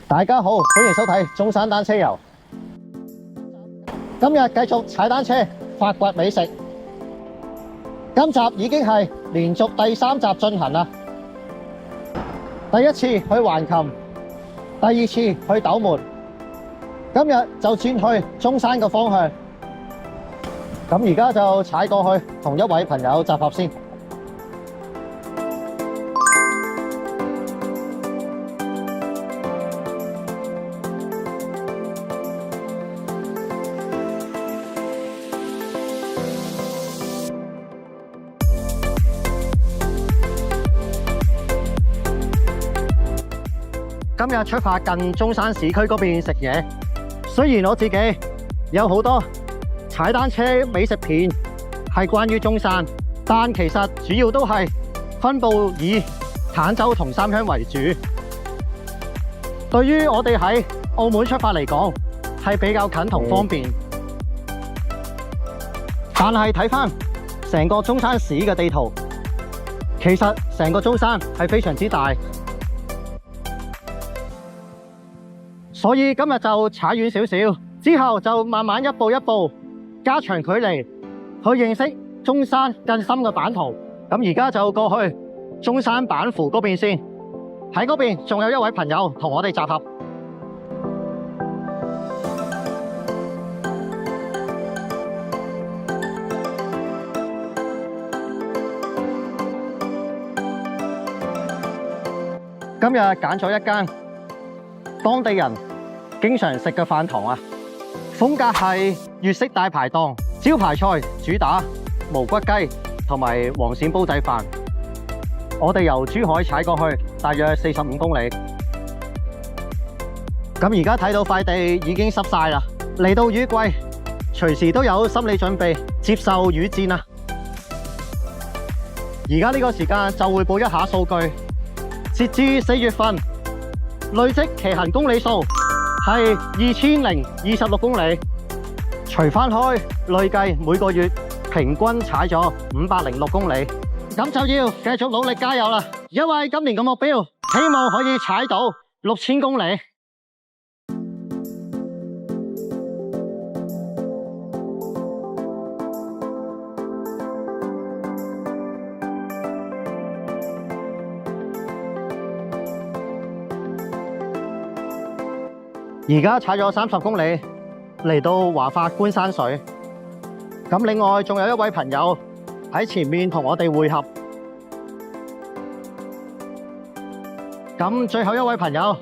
大家好，歡迎收睇中山單車遊。今日繼續踩單車發掘美食。今集已經係連續第3集進行啦。第一次去橫琴，第二次去斗門，今日就轉去中山嘅方向。咁而家就踩過去，同一位朋友集合先。今日出發近中山市區嗰邊食嘢。雖然我自己有好多踩單車美食片係關於中山，但其實主要都係分佈以坦洲同三鄉為主。對於我哋喺澳門出發嚟講，係比較近同方便。但係睇返成個中山市嘅地圖，其實成個中山係非常之大。所以今日就踩遠少少，之後就慢慢一步一步加長距離去認識中山更深嘅版圖。咁而家就過去中山板湖嗰邊先，喺嗰邊仲有一位朋友同我哋集合。今日揀咗一間當地人經常食嘅飯堂啊，風格係粵式大排檔，招牌菜主打無骨雞同埋黃鱔煲仔飯。我哋由珠海踩過去，大約45公里。咁而家睇到塊地已經濕晒啦，嚟到雨季，隨時都有心理準備接受雨戰啊！而家呢個時間就匯報一下數據，截至4月份。累積騎行公里數係2026公里，除翻開累計每個月平均踩咗506公里，咁就要繼續努力加油啦！因為今年嘅目標希望可以踩到6000公里。而家踩咗30公里，嚟到華發觀山水。咁另外仲有一位朋友喺前面同我哋會合。咁最後一位朋友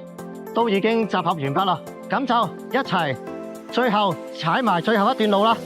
都已經集合完畢啦，咁就一齊最後踩埋最後一段路啦。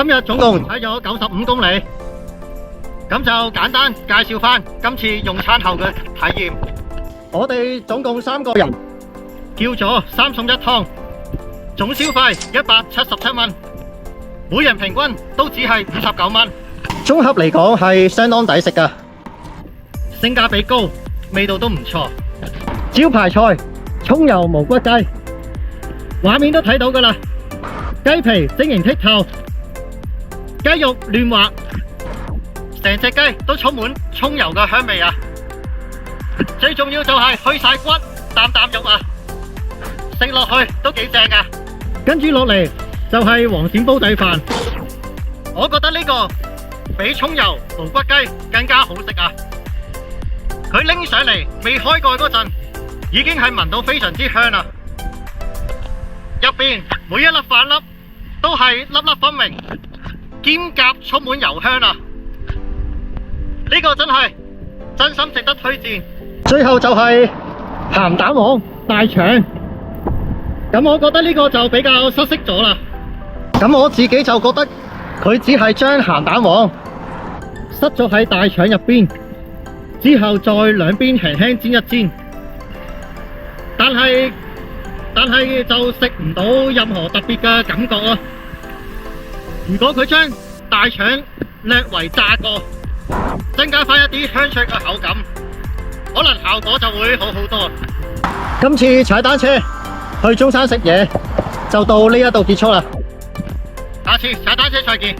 今日總共踩咗95公里，咁就簡單介紹返今次用餐後嘅體驗。我哋總共3個人叫咗3餸1湯，總消費177蚊，每人平均都只係59蚊。綜合嚟講係相當抵食㗎，性價比高，味道都唔錯。招牌菜蔥油無骨雞，畫面都睇到㗎啦，雞皮晶瑩剔透，雞肉嫩滑，成隻雞都充滿蔥油嘅香味啊！最重要就係去晒骨，啖啖肉啊，食落去都幾正啊！跟住落嚟就係黃鱔煲底飯，我覺得呢個比蔥油無骨雞更加好食啊！佢拎上嚟未開蓋嗰陣，已經係聞到非常之香啦。入邊每一粒飯粒都係粒粒分明，兼夾充滿油香啊！呢個真係真心值得推薦。最後就係鹹蛋黃大腸，咁我覺得呢個就比較失色咗啦。咁我自己就覺得佢只係將鹹蛋黃塞咗喺大腸入邊，之後再兩邊輕輕煎一煎，但係就食唔到任何特別嘅感覺咯。如果佢將大腸略為炸過，增加返一啲香脆嘅口感，可能效果就會好好多。今次踩單車去中山食嘢就到呢一度結束啦，下次踩單車再見。